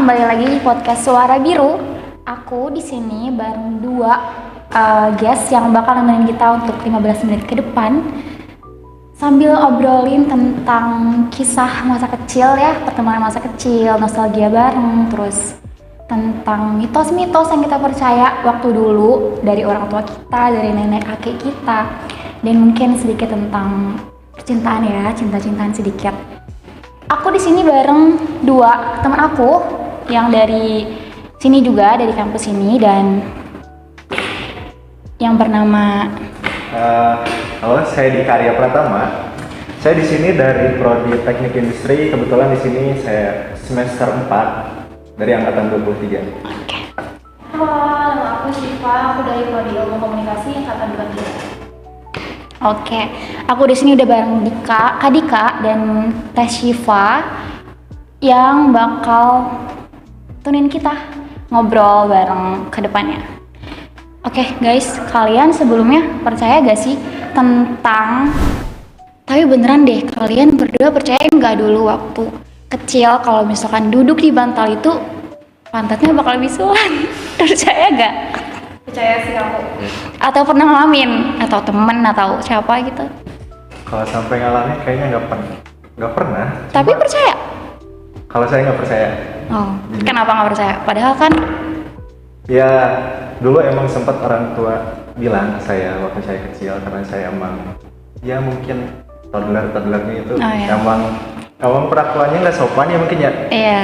kembali lagi di podcast Suara Biru. Aku di sini bareng dua guest yang bakal nemenin kita untuk 15 menit ke depan sambil obrolin tentang kisah masa kecil ya, pertemanan masa kecil, nostalgia bareng, terus tentang mitos-mitos yang kita percaya waktu dulu dari orang tua kita, dari nenek kakek kita, dan mungkin sedikit tentang percintaan ya, cinta-cintaan sedikit. Aku di sini bareng dua teman aku yang dari sini juga, dari kampus ini, dan yang bernama halo, saya Dika Arya Pratama. Saya di sini dari Prodi Teknik Industri. Kebetulan di sini saya semester 4 dari angkatan 23. Oke. Halo, nama aku Syifa. Aku dari Prodi Ilmu Komunikasi angkatan 23. Oke, aku di sini udah bareng Kak Dika dan Teh Syifa yang bakal tunin kita ngobrol bareng ke depannya. Oke guys, kalian sebelumnya percaya gak sih tentang, tapi beneran deh, kalian berdua percaya nggak dulu waktu kecil kalau misalkan duduk di bantal itu pantatnya bakal bisulan? Percaya gak? Percaya sih aku. Atau pernah ngalamin, atau temen, atau siapa gitu? Kalau sampai ngalamin kayaknya nggak pernah. Tapi percaya? Kalau saya nggak percaya. Oh, kenapa nggak percaya? Padahal kan Ya, dulu emang sempat orang tua bilang ke saya waktu saya kecil, karena saya emang ya mungkin toddlernya itu emang perlakuannya nggak sopan ya mungkin ya. iya.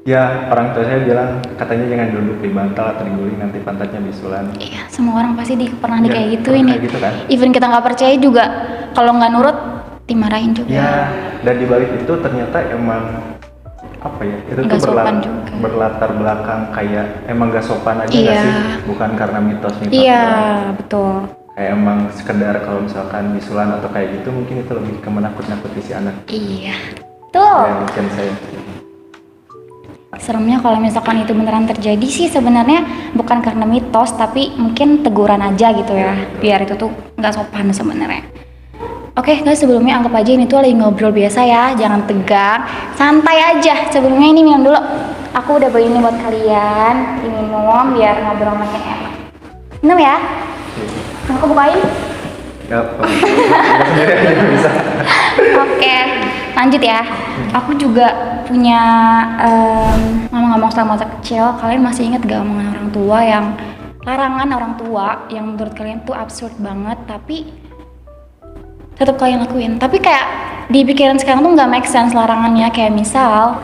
Ya, orang tua saya bilang katanya jangan duduk di bantal atau diguling, nanti pantatnya bisulan. Iya, semua orang pasti pernah Ya, kayak gituin ya. kayak gitu kan. Even kita nggak percaya juga, kalau nggak nurut dimarahin juga. Ya, dan dibalik itu ternyata emang apa ya? Itu Nggak tuh sopan juga. berlatar belakang kayak emang gak sopan aja Iya. nggak sih? Bukan karena mitos-mitos. Iya, doang. betul. Kayak emang sekedar kalau misalkan bisulan atau kayak gitu mungkin itu lebih ke menakut-nakuti si anak. Iya. Tuh. Ya, mungkin saya. Seremnya kalau misalkan itu beneran terjadi sih sebenarnya bukan karena mitos, tapi mungkin teguran aja gitu ya, biar itu tuh nggak sopan sebenarnya. Oke guys, sebelumnya anggap aja ini tuh lagi ngobrol biasa ya, jangan tegang, santai aja. Sebelumnya ini minum dulu, aku udah bawa ini buat kalian, diminum biar ngobrol makin enak. Minum ya, aku bukain. Ya, sendiri aja bisa. Oke, lanjut ya. Aku juga punya ngomong-ngomong soal masa kecil. Kalian masih ingat gak omongan orang tua larangan orang tua yang menurut kalian tuh absurd banget, tapi tetap kalian lakuin? Tapi kayak di pikiran sekarang tuh nggak make sense larangannya. Kayak misal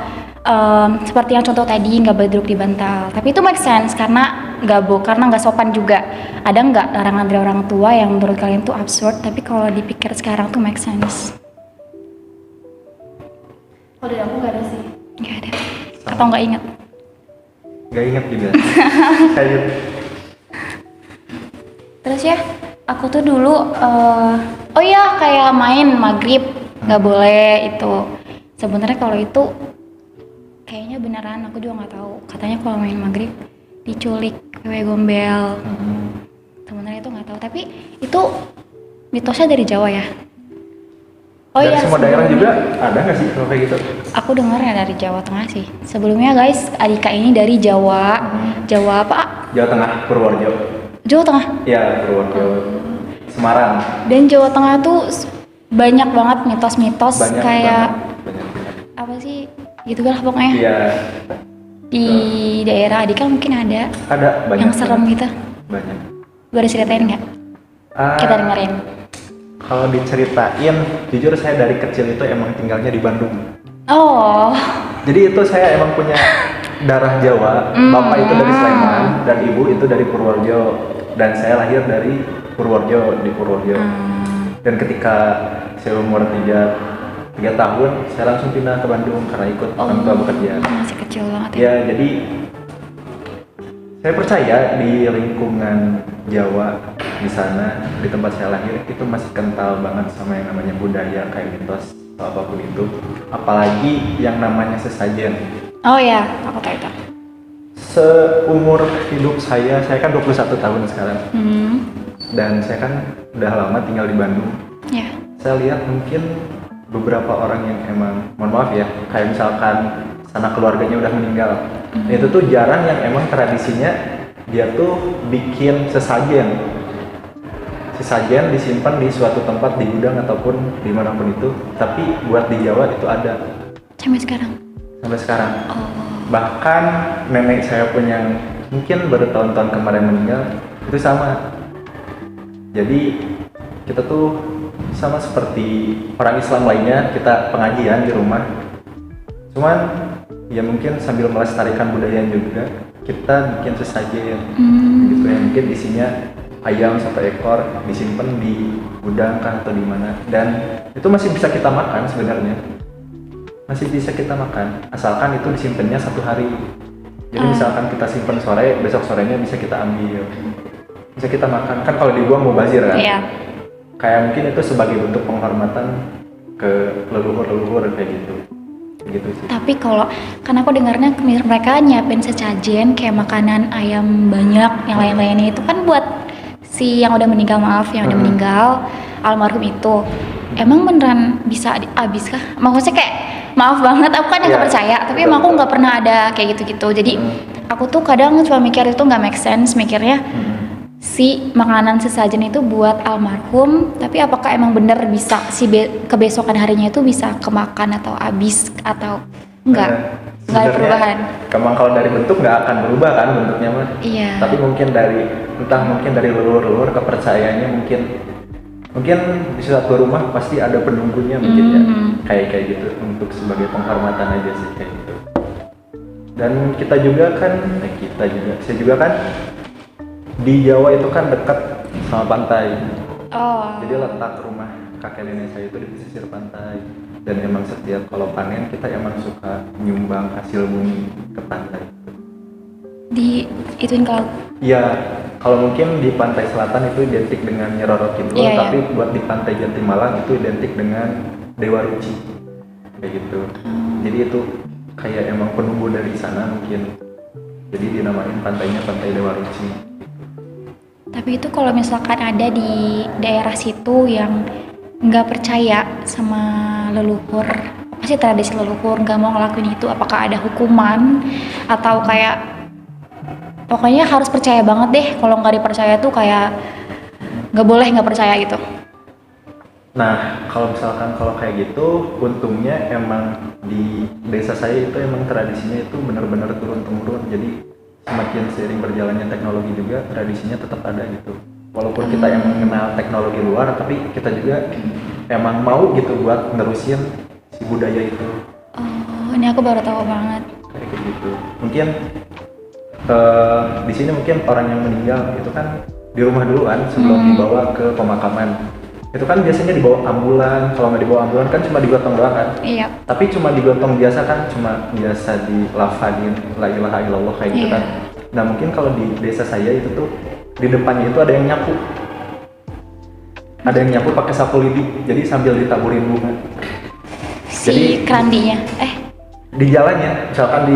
seperti yang contoh tadi, nggak boleh duduk di bantal. Tapi itu make sense karena nggak sopan juga. Ada nggak larangan dari orang tua yang menurut kalian tuh absurd, tapi kalau dipikir sekarang tuh make sense? Kalau dari aku nggak ada sih. Nggak ada. Atau nggak ingat? Gak inget juga. Kayak Terus ya, aku tuh dulu oh iya, kayak main maghrib nggak boleh itu. Sebenarnya kalau itu kayaknya beneran, aku juga nggak tahu. Katanya kalau main maghrib diculik, wewe gombel. Sebenarnya itu nggak tahu, tapi itu mitosnya dari Jawa ya. Oh dari iya, semua daerah juga ada nggak sih kalau kayak gitu? aku dengarnya dari Jawa Tengah sih. Sebelumnya guys, Adika ini dari Jawa. Jawa apa? Jawa Tengah, Purworejo. Jawa Tengah. Ya, Purworejo. Semarang. Dan Jawa Tengah tuh banyak banget mitos-mitos kayak banyak. apa sih? Gitu lah pokoknya. Iya. Di daerah Adika mungkin ada Ada banyak. yang serem gitu. Banyak. Boleh ceritain nggak? Kita dengerin. Kalau diceritain, jujur saya dari kecil itu emang tinggalnya di Bandung. Oh. Jadi itu saya emang punya darah Jawa. Bapak itu dari Sleman dan ibu itu dari Purworejo. Dan saya lahir dari Purworejo, di Purworejo. Dan ketika saya umur 3 tahun, saya langsung pindah ke Bandung karena ikut orang tua bekerja. Masih kecil banget ya. Ya, jadi saya percaya di lingkungan Jawa, di sana, di tempat saya lahir, itu masih kental banget sama yang namanya budaya, kayak mitos atau apapun itu. Apalagi yang namanya sesajen. Oh ya, aku tahu itu. Seumur hidup saya kan 21 tahun sekarang. Dan saya kan udah lama tinggal di Bandung. Ya. Saya lihat mungkin beberapa orang yang emang, mohon maaf ya, kayak misalkan sanak keluarganya udah meninggal. Itu tuh jarang yang emang tradisinya dia tuh bikin sesajen disimpan di suatu tempat di gudang ataupun dimanapun itu, tapi buat di Jawa itu ada Sampai sekarang. Oh. Bahkan nenek saya pun yang mungkin baru tahun-tahun kemarin meninggal itu sama. Jadi kita tuh sama seperti orang Islam lainnya, kita pengajian di rumah, cuman ya mungkin sambil melestarikan budaya juga kita bikin sesajen gitu ya, mungkin isinya ayam 1 ekor disimpan di gudang kan atau di mana, dan itu masih bisa kita makan sebenarnya, asalkan itu disimpannya 1 hari. Jadi misalkan kita simpan sore, besok sorenya bisa kita ambil, bisa kita makan. Kan kalau dibuang mubazir kan. Iya. Kayak mungkin itu sebagai bentuk penghormatan ke leluhur kayak gitu sih. Tapi kalau kan aku dengarnya mereka nyiapin sesajen kayak makanan ayam banyak, yang lain-lainnya itu kan buat si yang udah meninggal, udah meninggal, almarhum itu. Emang beneran bisa habis kah? Maksudnya kayak maaf banget, aku kan nggak percaya, tapi emang aku nggak pernah ada kayak gitu-gitu. Jadi aku tuh kadang cuma mikir itu nggak make sense, mikirnya si makanan sesajen itu buat almarhum, tapi apakah emang bener bisa si kebesokan harinya itu bisa kemakan atau habis atau enggak? Nggak ada perubahan. Emang kalau dari bentuk nggak akan berubah kan bentuknya mah. Iya. Tapi mungkin dari leluhur kepercayaannya mungkin di suatu rumah pasti ada penunggunya mungkin ya. Kayak gitu untuk sebagai penghormatan aja sih kayak gitu. Dan saya juga kan di Jawa itu kan dekat sama pantai. Jadi letak rumah kakek nenek saya itu di pesisir pantai, dan emang setiap kalau panen kita emang suka nyumbang hasil bumi ke pantai. Di ituin kalau kalau mungkin di pantai selatan itu identik dengan Nyi Roro Kidul, tapi buat di pantai Jatimalang itu identik dengan Dewa Ruci kayak gitu. Jadi itu kayak emang penunggu dari sana mungkin, jadi dinamain pantainya Pantai Dewa Ruci. Tapi itu kalau misalkan ada di daerah situ yang nggak percaya sama leluhur, apa sih tradisi leluhur, nggak mau ngelakuin itu, apakah ada hukuman atau kayak pokoknya harus percaya banget deh, kalau nggak dipercaya tuh kayak nggak boleh nggak percaya gitu? Nah, kalau kayak gitu, untungnya emang di desa saya itu emang tradisinya itu benar-benar turun-temurun. Jadi semakin seiring berjalannya teknologi juga tradisinya tetap ada gitu. Walaupun kita emang mengenal teknologi luar, tapi kita juga emang mau gitu buat nerusin si budaya itu. Ini aku baru tahu banget. Kayak gitu. Mungkin di sini mungkin orang yang meninggal itu kan di rumah duluan sebelum dibawa ke pemakaman. Itu kan biasanya dibawa ambulan, kalau nggak dibawa ambulan kan cuma digotong doang kan. Iya. Tapi cuma digotong biasa kan, cuma biasa dilafadin la ilaha illallah kayak gitu kan. Nah mungkin kalau di desa saya itu tuh di depannya itu ada yang nyapu pakai sapu lidi, jadi sambil ditaburin bunga. Si kerandinya, di jalannya, misalkan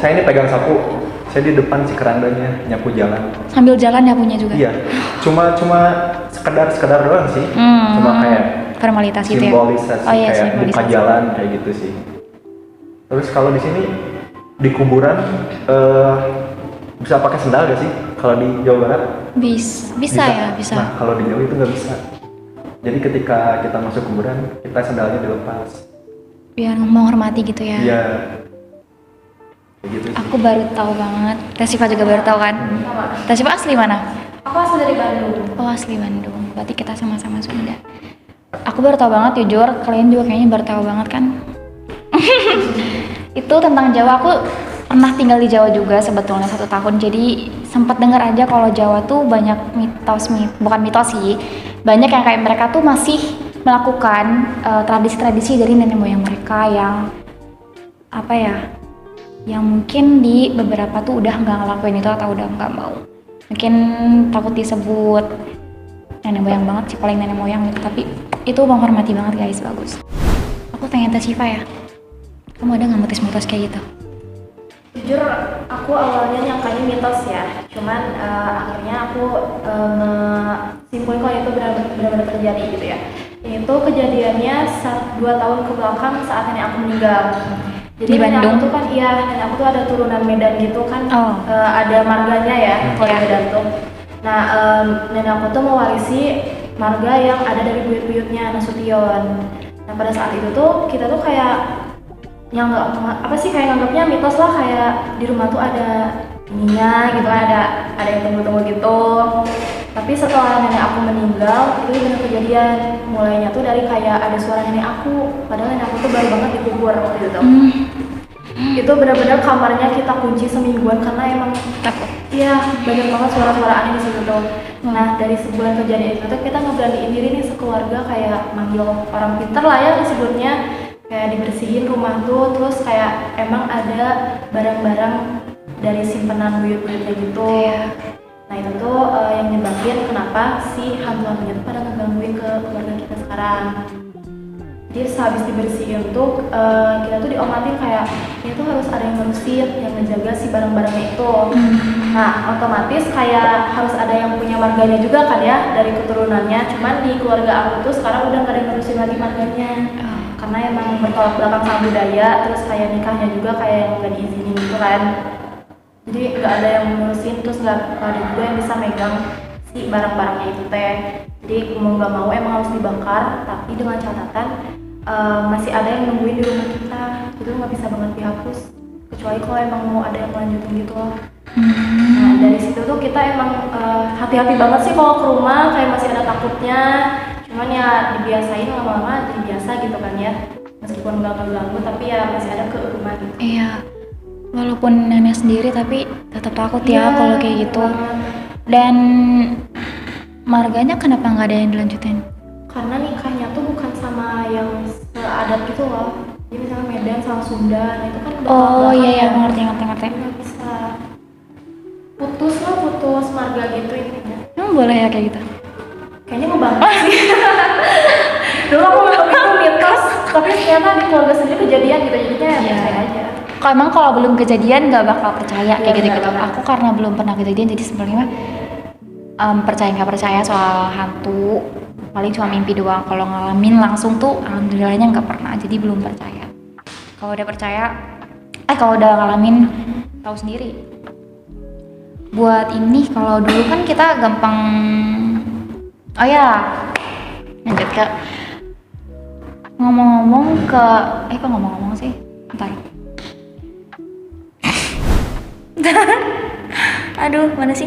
saya ini pegang sapu, saya di depan si kerandanya nyapu jalan. Sambil jalan nyapunya juga? Iya, cuma sekedar doang sih, cuma kayak formalitas gitu ya? Simbolisasi kayak buka jalan kayak gitu sih. Terus kalau di sini di kuburan bisa pakai sendal gak sih kalau di Jawa Barat? Bisa. Nah kalau di Jawa itu nggak bisa. Jadi ketika kita masuk kuburan, kita sendalnya dilepas. Biar menghormati gitu ya? Iya. Gitu sih. Aku baru tahu banget. Tasifa juga baru tahu kan? Tasifa asli mana? Aku asli dari Bandung. Oh asli Bandung. Berarti kita sama-sama Sunda. Aku baru tahu banget jujur. Kalian juga kayaknya baru tahu banget kan? Itu tentang Jawa. Aku pernah tinggal di Jawa juga sebetulnya 1 tahun. Jadi sempat dengar aja kalau Jawa tuh banyak bukan mitos sih. Banyak yang kayak mereka tuh masih melakukan tradisi-tradisi dari nenek moyang mereka yang yang mungkin di beberapa tuh udah nggak ngelakuin itu atau udah nggak mau. Mungkin takut disebut nenek moyang banget sih, paling nenek moyang gitu. Tapi itu menghormati banget guys, bagus. Aku pengen tes Siva ya. Kamu ada nggak mitos kayak gitu? Jujur, aku awalnya nyangkanya mitos ya. Cuman akhirnya aku simpulin kalau itu benar-benar terjadi gitu ya. Itu kejadiannya 2 tahun ke belakang saat nenek aku meninggal. Jadi Di nenek Bandung? aku tuh kan iya, nenek aku tuh ada turunan Medan gitu kan, Oh. ada marganya ya kalau Iya. Medan tuh. Nah nenek aku tuh mewarisi marga yang ada dari buyut-buyutnya Nasution. Nah pada saat itu tuh kita tuh kayak nyanggap apa sih kayak nganggapnya mitos lah, kayak di rumah tuh ada ininya gitu kan, ada yang tunggu-tunggu gitu. Tapi setelah nenek aku meninggal itu benar kejadian, mulainya tuh dari kayak ada suara nenek aku, padahal nenek aku tuh baru banget dikubur waktu itu. Itu benar-benar kamarnya kita kunci semingguan karena emang Takut. iya banyak banget suara-suara aneh di situ tuh. Nah dari sebulan kejadian itu tuh kita ngeberaniin diri nih sekeluarga kayak manggil orang pinter lah ya disebutnya, kayak dibersihin rumah tuh, terus kayak emang ada barang-barang dari simpenan buyut-buyutnya gitu. Nah itu tuh yang nyebabin kenapa si hantu-hantunya tuh pada ngegangguin ke keluarga kita sekarang. Jadi sehabis dibersihin tuh kita tuh diomatin kayak ini tuh harus ada yang ngurusin, yang ngejaga si barang-barangnya itu. Nah otomatis kayak harus ada yang punya marganya juga kan ya dari keturunannya. Cuman di keluarga aku tuh sekarang udah gak ada yang ngurusin lagi marganya. Karena emang bertolak belakang sama budaya, terus kayak nikahnya juga kayak yang gak diizinin gitu kan. Jadi gak ada yang ngurusin, terus gak ada juga yang bisa megang si barang-barangnya itu teh. Jadi mau gak mau emang harus dibakar, tapi dengan catatan masih ada yang nungguin di rumah kita, itu nggak bisa banget dihapus kecuali kalau emang mau ada yang lanjutin gitu loh. Nah dari situ tuh kita emang hati-hati banget sih kalau ke rumah, kayak masih ada takutnya, cuman ya dibiasain lama-lama jadi biasa gitu kan ya, meskipun nggak ngeganggu tapi ya masih ada ke rumah gitu. Iya. Walaupun nenek sendiri tapi tetap takut ya kalau kayak gitu. Dan marganya kenapa nggak ada yang dilanjutin? Karena nikahnya tuh bukan sama yang seadat gitu loh. Jadi misalnya Medan sama Sunda, nah itu kan udah Oh belakang iya, ya. ngerti. Jadi nggak bisa putus marga gitu intinya. Emang boleh ya kayak gitu? Kayaknya mau banget sih. Dulu aku nganggep itu mitos, tapi ternyata di keluarga sendiri kejadian gitu, jadinya ya percaya aja. Kalau belum kejadian nggak bakal percaya kayak Iya, gitu-gitu. benar-benar. Aku karena belum pernah kejadian jadi sebenarnya percaya nggak percaya soal hantu, paling cuma mimpi doang. Kalau ngalamin langsung tuh alhamdulillahnya nggak pernah, jadi belum percaya. Kalau udah percaya, kalau udah ngalamin tahu sendiri. Buat ini kalau dulu kan kita gampang, oh ya lanjut ke ngomong-ngomong ke kok ngomong-ngomong sih, bentar. Aduh, mana sih?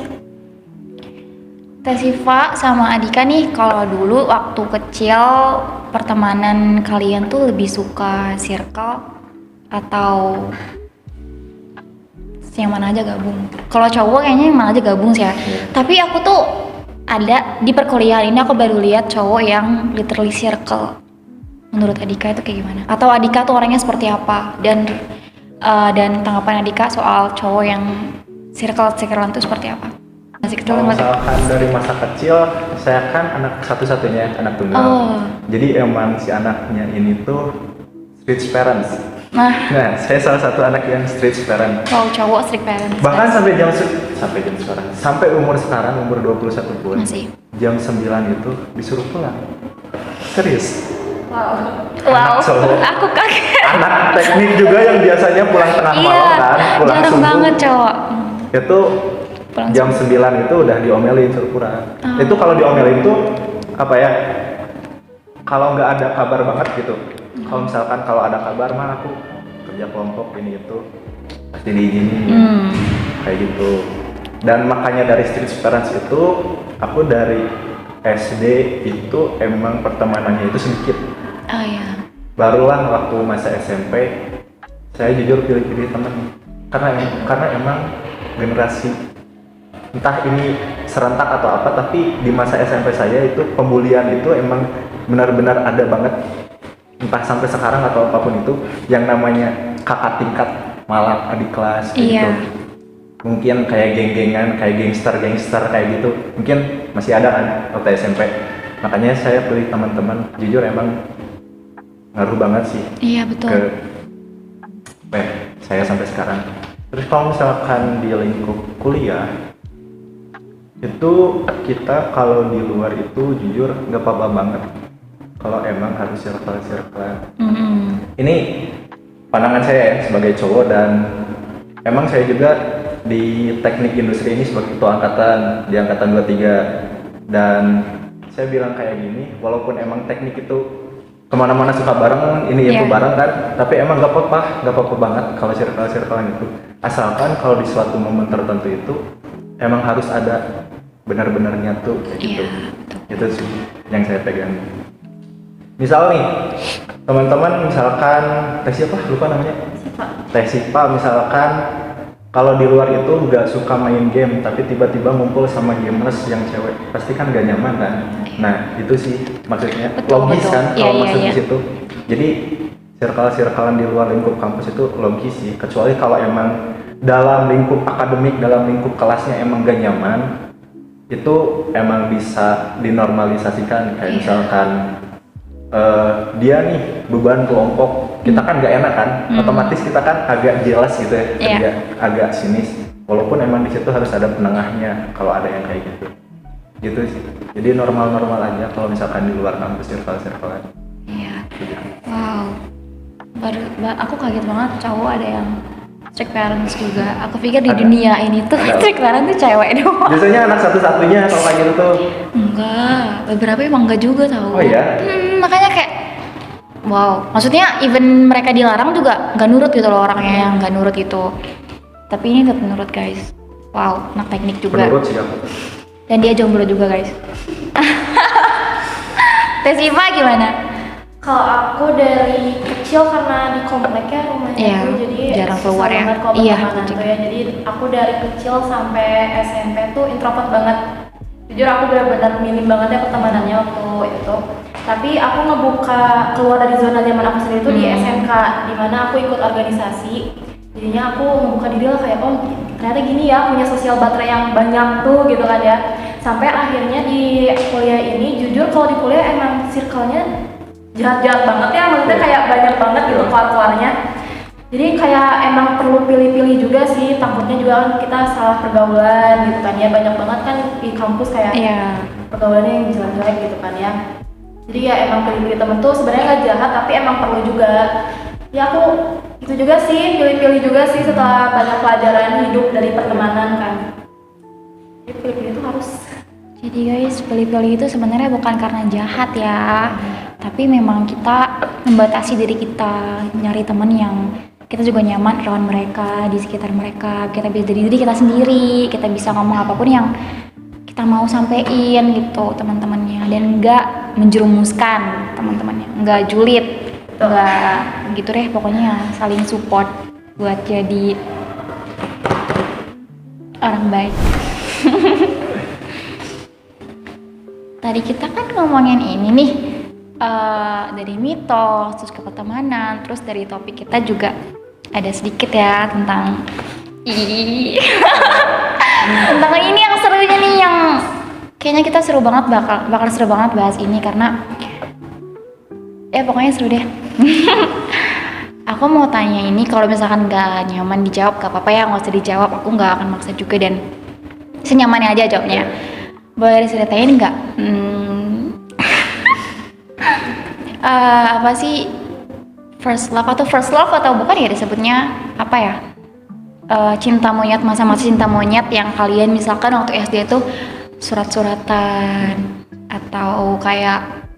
Teh Siva sama Adika nih, kalau dulu waktu kecil pertemanan kalian tuh lebih suka circle atau yang mana aja gabung? Kalau cowok kayaknya yang mana aja gabung sih ya. Tapi aku tuh ada di perkuliahan ini aku baru lihat cowok yang literally circle. Menurut Adika itu kayak gimana? Atau Adika tuh orangnya seperti apa? Dan tanggapan Adika soal cowok yang circlean itu seperti apa? Masih kecil Kalau masih. misalkan dari masa kecil, saya kan anak satu-satunya, anak tunggal. Oh. Jadi emang si anaknya ini tuh street parents. Nah, Saya salah satu anak yang street parent. kalau cowok strict parents. Bahkan sampai umur sekarang, umur 21 pun, Masih. jam 9 itu disuruh pulang. Serius. Wow, Anak cowok. aku kaget. Anak teknik juga yang biasanya pulang tengah malam kan, pulang jarang subuh. banget cowok. Itu Pulang jam 9 itu udah diomelin suruh pulang. Oh. Itu kalau diomelin tuh apa ya? Kalau nggak ada kabar banget gitu. Kalau misalkan kalau ada kabar mah aku kerja kelompok ini itu pasti diizinin kayak gitu. Dan makanya dari street parents itu aku dari SD itu emang pertemanannya itu sedikit. Oh iya. Barulah waktu masa SMP saya jujur pilih-pilih teman karena emang generasi entah ini serentak atau apa, tapi di masa SMP saya itu pembulian itu emang benar-benar ada banget, entah sampai sekarang atau apapun itu, yang namanya kakak tingkat malah adik kelas kayak Iya. gitu. Mungkin kayak geng-gengan, kayak gangster kayak gitu, mungkin masih ada kan waktu SMP. Makanya saya pilih teman-teman, jujur emang ngaruh banget sih Iya betul. ke saya sampai sekarang. Terus kalau misalkan di lingkup kuliah itu kita kalau di luar itu jujur nggak apa-apa banget kalau emang harus circle. Ini pandangan saya ya, sebagai cowok, dan emang saya juga di teknik industri ini sebagai ketua angkatan di angkatan 23, dan saya bilang kayak gini, walaupun emang teknik itu kemana-mana suka bareng, ini itu bareng kan, tapi emang gak apa-apa banget kalau circle-circlean itu, asalkan kalau di suatu momen tertentu itu emang harus ada benar-benar nyatu kayak gitu. Itu sih yang saya pegang. Misal nih teman-teman, misalkan Teh siapa lupa namanya, Teh Sipa misalkan, kalau di luar itu nggak suka main game tapi tiba-tiba ngumpul sama gamers yang cewek, pasti kan gak nyaman kan. Nah itu sih maksudnya, logis kan kalau masuk di situ. Jadi circle-circlean di luar lingkup kampus itu logis sih, kecuali kalau emang dalam lingkup akademik, dalam lingkup kelasnya emang gak nyaman, itu emang bisa dinormalisasikan. Kayak misalkan dia nih beban kelompok, kita kan gak enak kan, otomatis kita kan agak jelas gitu ya, agak sinis, walaupun emang di situ harus ada penengahnya kalau ada yang kayak gitu sih. Jadi normal-normal aja kalau misalkan di luar kampus circle-circlean. Iya. Wow. Aku kaget banget cowok ada yang strict parents juga. Aku pikir di dunia ini tuh strict parents tuh cewek doang. Biasanya anak satu-satunya kalau kayak gitu tuh. Enggak, beberapa emang enggak juga tahu. Oh iya? Makanya kayak wow, maksudnya even mereka dilarang juga nggak nurut gitu loh, orangnya yang nggak nurut itu. Tapi ini tetap nurut guys. Wow, anak teknik juga. Menurut sih aku. Dan dia jomblo juga guys. Teh Siva gimana? Kalau aku dari kecil karena di kompleknya rumahnya tuh, jadi jarang keluar ya. Tuh ya. Jadi aku dari kecil sampai SMP tuh introvert banget. Jujur aku benar-benar minim banget ya pertemanannya waktu itu. Tapi aku ngebuka keluar dari zona nyaman aku sendiri tuh di SMK, di mana aku ikut organisasi. Jadinya aku ngebuka diri lah kayak, oh ternyata gini ya, punya sosial baterai yang banyak tuh gitu kan ya. Sampai akhirnya di kuliah ini, jujur kalau di kuliah emang circle-nya jahat-jahat banget ya, maksudnya kayak banyak banget gitu keluar-keluarnya. Jadi kayak emang perlu pilih-pilih juga sih, takutnya juga kan kita salah pergaulan gitu kan ya, banyak banget kan di kampus kayak pergaulannya yang jelek-jelek gitu kan ya. Jadi ya emang pilih-pilih temen tuh sebenarnya gak jahat, tapi emang perlu juga. Ya aku itu juga sih, pilih-pilih juga sih setelah banyak pelajaran hidup dari pertemanan kan. Jadi pilih-pilih itu harus. Jadi guys, pilih-pilih itu sebenarnya bukan karena jahat ya, tapi memang kita membatasi diri kita, nyari teman yang kita juga nyaman around mereka, di sekitar mereka. Kita bisa jadi diri kita sendiri, kita bisa ngomong apapun yang kita mau sampein gitu teman-temannya, dan nggak menjerumuskan teman-temannya, nggak julid, nggak gitu deh, pokoknya saling support buat jadi orang baik. Tadi kita kan ngomongin ini nih, dari mitos, terus ke pertemanan, terus dari topik kita juga ada sedikit ya tentang tentang ini yang serunya nih, yang kayaknya kita seru banget, bakal seru banget bahas ini karena ya pokoknya seru deh. Aku mau tanya ini, kalau misalkan gak nyaman dijawab gak apa-apa ya, gak usah dijawab, aku gak akan maksa juga dan senyamannya aja jawabnya. Boleh diceritain nggak? Apa sih first love atau bukan ya disebutnya apa ya? Cinta monyet, masa-masa cinta monyet yang kalian misalkan waktu SD itu surat-suratan atau kayak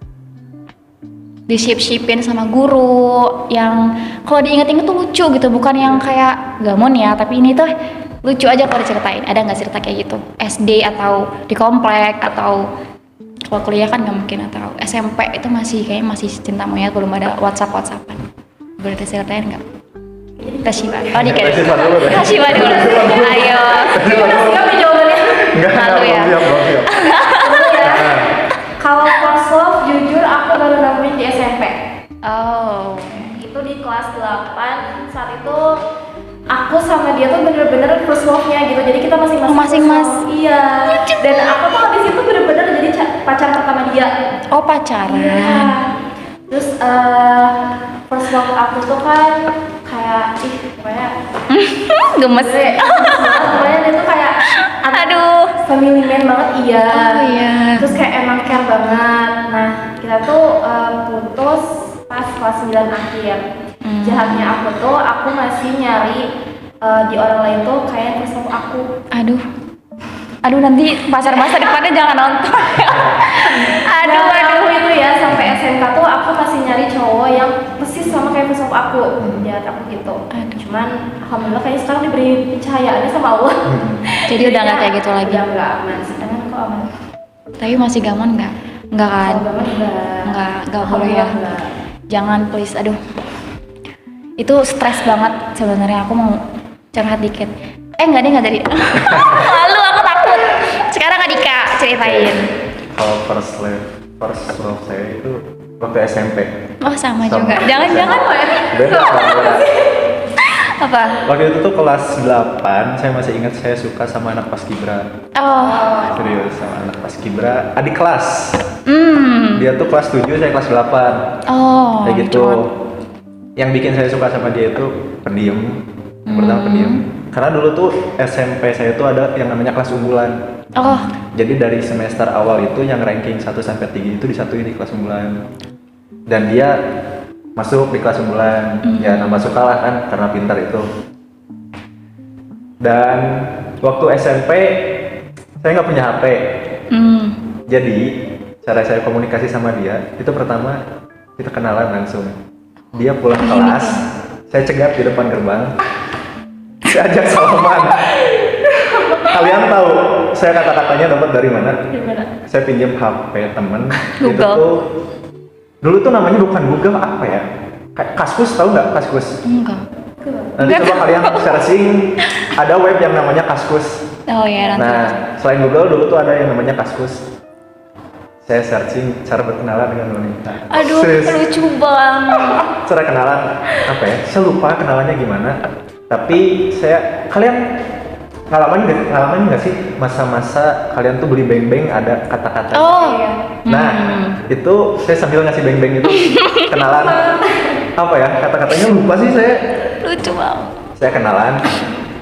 di-ship-shipin sama guru, yang kalau diinget-inget tuh lucu gitu, bukan yang kayak gamon ya, tapi ini tuh lucu aja kalau diceritain. Ada nggak cerita kayak gitu? SD atau di komplek, atau kalau kuliah kan nggak mungkin, atau SMP itu masih cinta monyet, belum ada WhatsApp-WhatsAppan. Boleh diceritain nggak? Kashiba. Oh nih kan? Kashiba dulu. Ayo. Siap nih jawabannya. Malu ya. Kalau first love jujur aku baru nemuin di SMP. Oh. Itu di kelas 8. Saat itu aku sama dia tuh bener-bener first love-nya gitu. Jadi kita masing-masing. Iya. Dan aku tuh habis itu bener-bener jadi pacar pertama dia. Oh, pacaran. Iya. Terus first love aku tuh kan kayak pokoknya gemes. Pokoknya dia tuh kayak aduh, family man banget, iya. Oh iya. Terus kayak emang care banget. Nah, kita tuh putus pas kelas 9 akhir. Jahatnya aku tuh aku masih nyari di orang lain tuh kayak yang aku. Aduh nanti pasar-pasar depannya jangan nonton. Aduh aku itu ya sampai SMK tuh aku masih nyari cowok yang persis sama kayak Facebook aku, jahat aku gitu. Cuman alhamdulillah kayaknya sekarang diberi pencahayaannya sama Allah. Jadi udah nggak kayak gitu lagi. Udah nggak aman, sedangkan kok aman. Tapi masih gaman nggak? Nggak kan? Kalau aman Nggak boleh ya. Enggak. Jangan please, aduh. Itu stres banget sebenarnya. Aku mau curhat dikit. Nggak jadi. Malu, aku takut. Sekarang Adika ceritain. Kalau first love saya itu waktu SMP. Oh sama juga. Jangan-jangan Beda. apa? Waktu itu tuh kelas 8, saya masih ingat saya suka sama anak paskibra. Oh. Serius, sama anak paskibra, adik kelas. Dia Dia tuh kelas 7, saya kelas 8. Oh. Kayak gitu. cuman. Yang bikin saya suka sama dia itu pendiam. Yang pertama pendiam. Karena dulu tuh SMP saya tuh ada yang namanya kelas unggulan. Oh. Jadi dari semester awal itu yang ranking 1 sampai 3 itu disatuin di kelas unggulan. Dan dia masuk di kelas unggulan. Ya nambah suka lah kan karena pintar itu. Dan waktu SMP saya nggak punya HP. Jadi cara saya komunikasi sama dia itu pertama kita kenalan langsung. Dia pulang kelas, saya cegat di depan gerbang. Saya ajak salaman. Kalian tahu saya kata-katanya dapat dari mana? Saya pinjam HP temen. Itu Google. tuh dulu tuh namanya bukan Google, apa ya? Kayak Kaskus, tahu nggak Kaskus? Enggak. Nanti coba kalian searching, ada web yang namanya Kaskus. Oh ya nanti. Nah, selain Google dulu tuh ada yang namanya Kaskus. Saya searching cara berkenalan dengan wanita. Aduh, Serius. lucu banget. Cara kenalan apa ya? Saya lupa kenalannya gimana. Tapi kalian ngalamin nggak sih masa-masa kalian tuh beli beng-beng ada kata-kata? Oh. Nah, itu saya sambil ngasih beng-beng itu kenalan. Apa ya? Kata-katanya lupa sih saya. Lucu banget. Saya kenalan.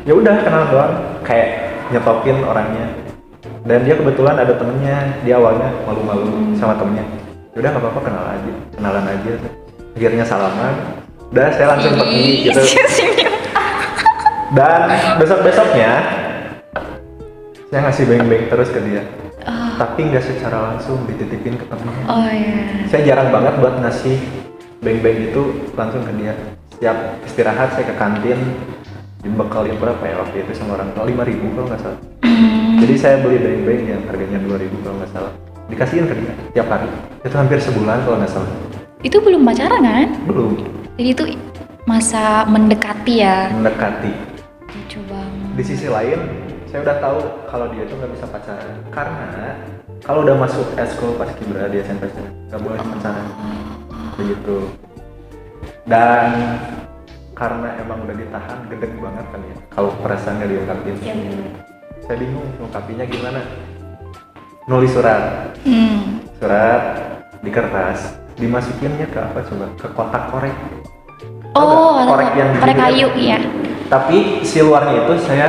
Ya udah kenalan doang. Kayak nyetopin orangnya. Dan dia kebetulan ada temennya. Dia awalnya malu-malu sama temennya. Ya udah nggak apa-apa kenalan aja. Akhirnya salaman. Udah saya langsung pergi gitu. Dan besok-besoknya saya ngasih beng-beng terus ke dia. Tapi nggak secara langsung dititipin ke temennya. Oh iya. Saya jarang banget buat ngasih beng-beng itu langsung ke dia. Setiap istirahat saya ke kantin, dibekalin berapa ya waktu itu sama orang tua, 5.000 kalau nggak salah. Jadi saya beli beng-beng yang harganya 2.000 kalau nggak salah. Dikasihin ke dia tiap hari. Itu hampir sebulan kalau nggak salah. Itu belum pacaran kan? Belum. Jadi itu masa mendekati ya. Mendekati. Lucu banget. Di sisi lain, saya udah tahu kalau dia itu nggak bisa pacaran. Karena kalau udah masuk eskul paskibra di SMP nggak boleh pacaran. Begitu. Dan karena emang udah ditahan, gedeg banget kan ya. Kalau perasaan nggak diungkapin. Saya bingung ngungkapinnya gimana. Nulis surat. Surat di kertas, dimasukinnya ke apa coba? Ke kotak korek. Oh, korek yang korek digigit. kayu iya. Tapi si luarnya itu saya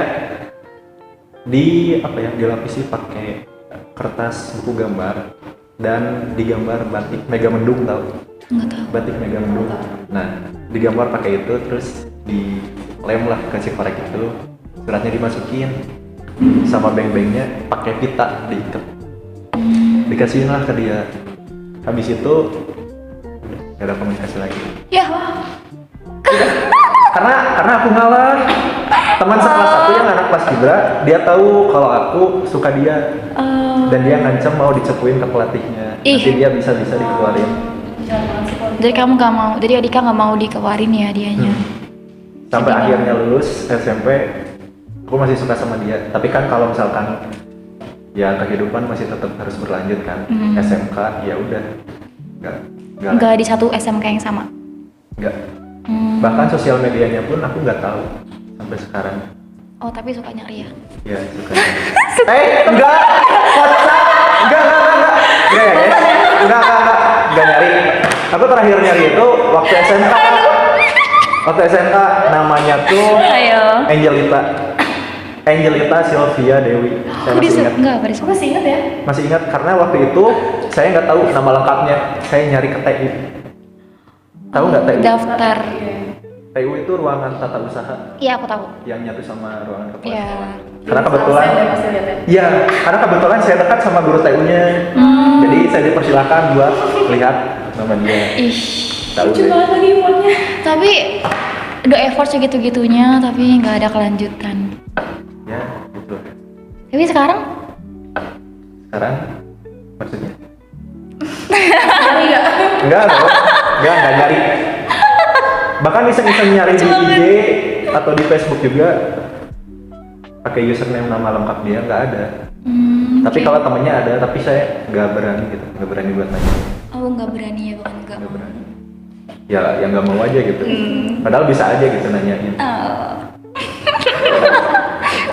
dilapisi pakai kertas buku gambar dan digambar batik Megamendung, tahu? Enggak tahu. Batik Megamendung. Nah, digambar pakai itu terus dilem lah ke si korek itu. Suratnya dimasukin sama beng-bengnya pakai pita diikat. Dikasihin lah ke dia. Habis itu gak ada komunikasi lagi. Ya. Karena aku ngalah. Teman sekelas aku yang anak paskibra, dia tahu kalau aku suka dia. Dan dia ngancam mau dicepuin ke pelatihnya. Nanti dia bisa dikeluarin. Jadi kamu nggak mau, jadi Adika nggak mau dikeluarin ya dianya. Sampai akhirnya lulus SMP, aku masih suka sama dia. Tapi kan kalau misalkan ya kehidupan masih tetap harus berlanjut kan. SMK ya udah. Nggak di satu SMK yang sama. Enggak. Bahkan sosial medianya pun aku nggak tahu sampai sekarang. Oh tapi suka nyari ya? Ya suka. Enggak. Enggak ya guys. Enggak nyari. Aku terakhir nyari itu waktu SMK. Waktu SMK namanya tuh Angelita Sylvia Dewi. Saya masih ingat. Enggak, Masih ingat ya? Masih ingat karena waktu itu saya nggak tahu nama lengkapnya. Saya nyari ke TI. Tahu nggak TI? Daftar TU itu ruangan tata usaha Iya, aku tahu. yang nyatu sama ruangan kepala Iya. sekolah. Karena kebetulan, Absen ya, pasti lihat ya. iya, karena kebetulan saya dekat sama guru TU-nya, jadi saya dipersilakan buat lihat nama dia. Ih, Tahu Lucu deh. banget lagi imunnya. tapi udah effort segitu-gitunya tapi nggak ada kelanjutan. Ya, gitu. Tapi sekarang Sekarang maksudnya? Nyari nggak? Enggak nyari. Bahkan iseng-iseng nyari di IG atau di Facebook juga pakai username nama lengkap dia nggak ada. Tapi oke. kalau temennya ada, tapi saya nggak berani gitu, nggak berani buat nanya. Oh, nggak berani ya, bukan nggak Nggak mau. berani. Ya, yang nggak mau aja gitu. Padahal bisa aja gitu nanyain. Oh.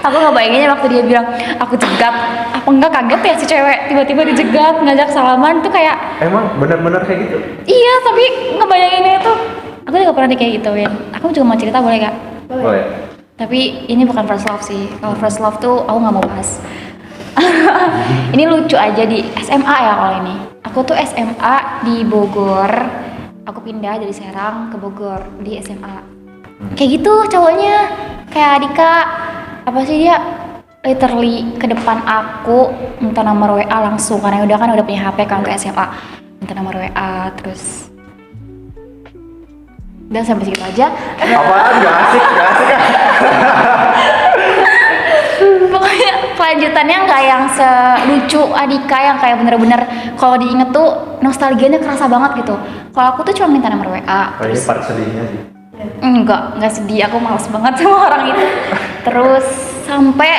Aku nggak bayanginnya waktu dia bilang aku cegat, apa enggak kaget ya si cewek tiba-tiba dicegat ngajak salaman tuh kayak Emang benar-benar kayak gitu? iya, tapi ngebayanginnya itu aku juga pernah kayak gituin. Aku juga mau cerita, boleh gak? Boleh. Tapi ini bukan first love sih. Kalau first love tuh aku nggak mau bahas. Ini lucu aja di SMA ya kalau ini. Aku tuh SMA di Bogor. Aku pindah dari Serang ke Bogor di SMA. Kayak gitu cowoknya. Kayak Dika. Apa sih dia? Literally ke depan aku minta nomor WA langsung karena udah punya HP kan untuk SMA. Minta nomor WA terus. Dan sampai segitu aja. Apaan? Gak asik ah. Pokoknya kelanjutannya nggak yang selucu Adika yang kayak bener-bener kalau diinget tuh nostalgianya kerasa banget gitu. Kalau aku tuh cuma minta nomor WA. Oh, ini part sedihnya sih. Enggak sedih, aku males banget sama orang itu. Terus sampai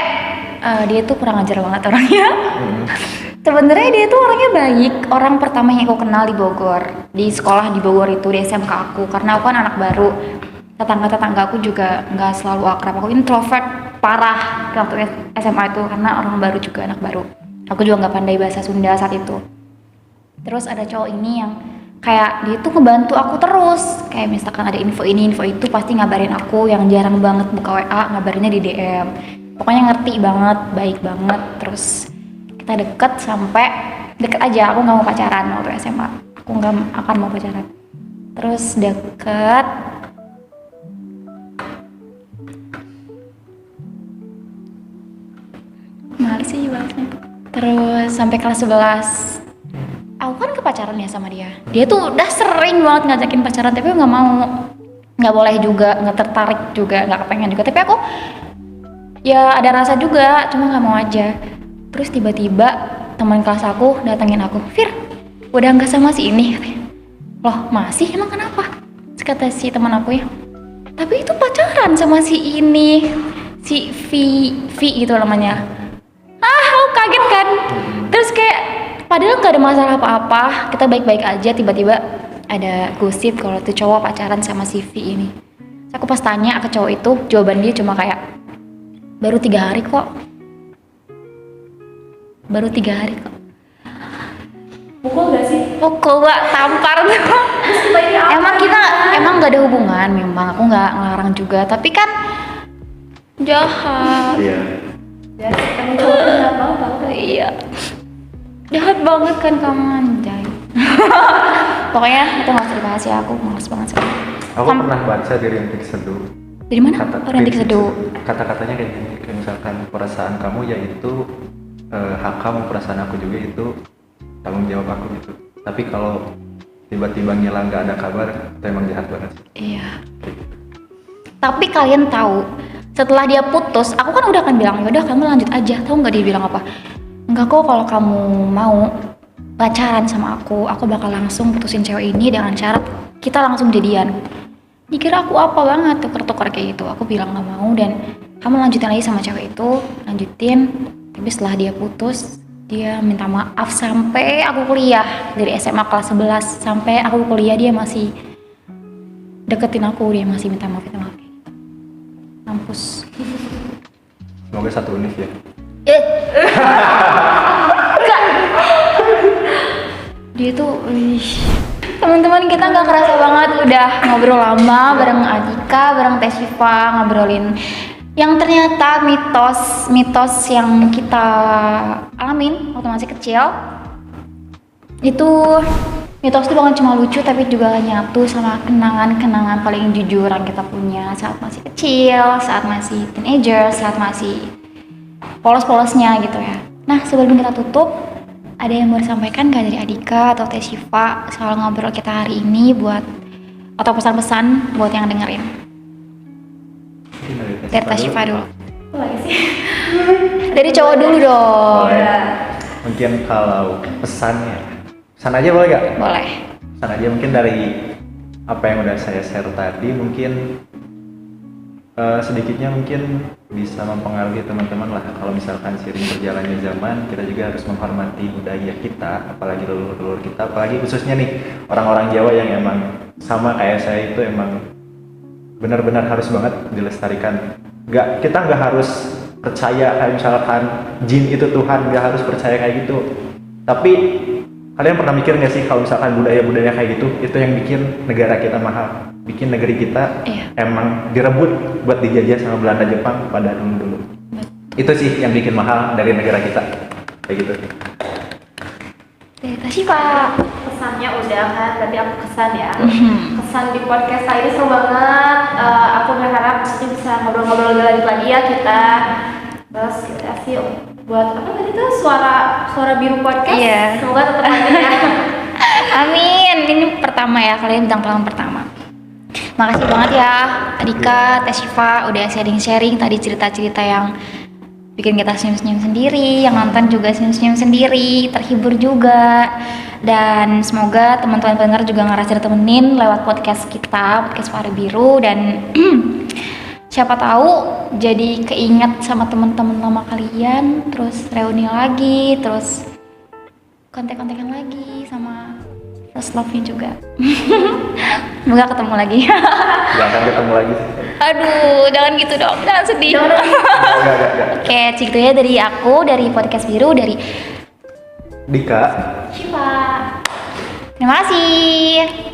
dia tuh kurang ajar banget orangnya. Sebenarnya dia tuh orangnya baik, orang pertama yang aku kenal di Bogor, di sekolah di Bogor itu, di SMK aku, karena aku kan anak baru. Tetangga aku juga nggak selalu akrab, aku introvert parah waktu SMA itu karena orang baru juga, anak baru. Aku juga nggak pandai bahasa Sunda saat itu. Terus ada cowok ini yang kayak dia tuh ngebantu aku terus, kayak misalkan ada info ini info itu pasti ngabarin aku, yang jarang banget buka WA ngabarinnya di DM. Pokoknya ngerti banget, baik banget. Terus kita deket sampai deket aja, aku nggak mau pacaran waktu SMA, aku nggak akan mau pacaran. Terus deket males sih bahasnya. Terus sampai kelas 11 aku kan kepacaran ya sama dia. Dia tuh udah sering banget ngajakin pacaran tapi aku nggak mau, nggak boleh juga, nggak tertarik juga, nggak kepengen juga. Tapi aku ya ada rasa juga, cuma nggak mau aja. Terus tiba-tiba teman kelas aku datengin aku, Fir, udah nggak sama si ini? Katanya. Loh masih? Emang kenapa? Terus kata si teman aku ya, tapi itu pacaran sama si ini, si V gitu namanya. Aku kaget kan. Terus kayak padahal nggak ada masalah apa-apa, kita baik-baik aja. Tiba-tiba ada gosip kalau tuh cowok pacaran sama si V ini. Terus aku pas tanya ke cowok itu, jawaban dia cuma kayak baru 3 hari kok. Baru 3 hari kok. Pukul nggak sih? Pukul gak tampar tuh. Terus kita ini apa? Emang kita emang nggak ada hubungan, memang aku nggak ngelarang juga, tapi kan jahat. Iya. Ya, kamu cowok jahat banget tau. Iya. Jahat banget kan kamu, anjay. Pokoknya itu nggak usah dibahas ya, aku males banget sekarang. Aku pernah baca di Rintik Seduh. Dari mana? Rintik Seduh. Kata-katanya kayak gini, kayak misalkan perasaan kamu yaitu hak kamu, perasaan aku juga itu tanggung jawab aku gitu. Tapi kalau tiba-tiba ngilang nggak ada kabar, itu emang jahat banget sih. Iya. Tapi kalian tahu, setelah dia putus, aku kan udah kan bilang, yaudah kamu lanjut aja. Tahu nggak dia bilang apa? Enggak kok, kalau kamu mau pacaran sama aku bakal langsung putusin cewek ini dengan syarat kita langsung jadian. Dikira aku apa banget tuker-tuker kayak gitu. Aku bilang nggak mau dan kamu lanjutin lagi sama cewek itu, lanjutin. Tapi setelah dia putus, dia minta maaf sampai aku kuliah. Dari SMA kelas 11 sampai aku kuliah dia masih deketin aku, dia masih minta maaf. Mampus. Semoga satu univ ya. Enggak. Dia tuh, teman-teman kita nggak kerasa banget udah ngobrol lama bareng Adika, bareng Teh Syifa, ngobrolin yang ternyata mitos yang kita alamin waktu masih kecil itu Mitos itu bukan cuma lucu tapi juga nyatu sama kenangan-kenangan paling jujur yang kita punya saat masih kecil, saat masih teenager, saat masih polos-polosnya gitu ya. Nah, sebelum kita tutup, ada yang mau disampaikan gak dari Adika atau Teh Syifa soal ngobrol kita hari ini atau pesan-pesan buat yang dengerin? Dari Teh Syifa dulu. Apa lagi sih? Dari cowok dulu dong. Boleh. Mungkin kalau pesannya, pesan aja boleh gak? Boleh. Pesan aja mungkin dari apa yang udah saya share tadi, mungkin sedikitnya mungkin bisa mempengaruhi teman-teman lah. Kalau misalkan seiring berjalannya zaman, kita juga harus menghormati budaya kita, apalagi leluhur kita, apalagi khususnya nih orang-orang Jawa yang emang sama kayak saya itu emang benar-benar harus banget dilestarikan. Kita nggak harus percaya kayak misalkan jin itu Tuhan, nggak harus percaya kayak gitu. Tapi kalian pernah mikir nggak sih kalau misalkan budaya-budaya kayak gitu, itu yang bikin negara kita mahal, bikin negeri kita emang direbut buat dijajah sama Belanda Jepang pada dulu. Itu sih yang bikin mahal dari negara kita, kayak gitu. Dari Teh Syifa. Pesannya udah kan, berarti aku kesan ya. Kesan di podcast tadi seru banget. Aku berharap nanti bisa ngobrol-ngobrol lagi ya kita. Terus kita sih buat apa tadi tuh suara biru podcast. Iya. Semoga tetap ada ya. Amin. Ini pertama ya, kalian bintang tamu pertama. Makasih banget ya Adika, Teh Syifa udah sharing-sharing tadi cerita-cerita yang bikin kita senyum-senyum sendiri, yang nonton juga senyum-senyum sendiri, terhibur juga. Dan semoga teman-teman pendengar juga ngerasa ditemenin lewat podcast kita, podcast Suara Biru, dan siapa tahu jadi keinget sama teman-teman lama kalian, terus reuni lagi, terus kontek-kontekan lagi sama first love-nya juga. Semoga ketemu lagi. Jangan ketemu lagi. Aduh, jangan gitu dong, jangan sedih. Enggak. Oke, gitu ya dari aku, dari podcast Biru, dari Dika. Syifa. terima kasih.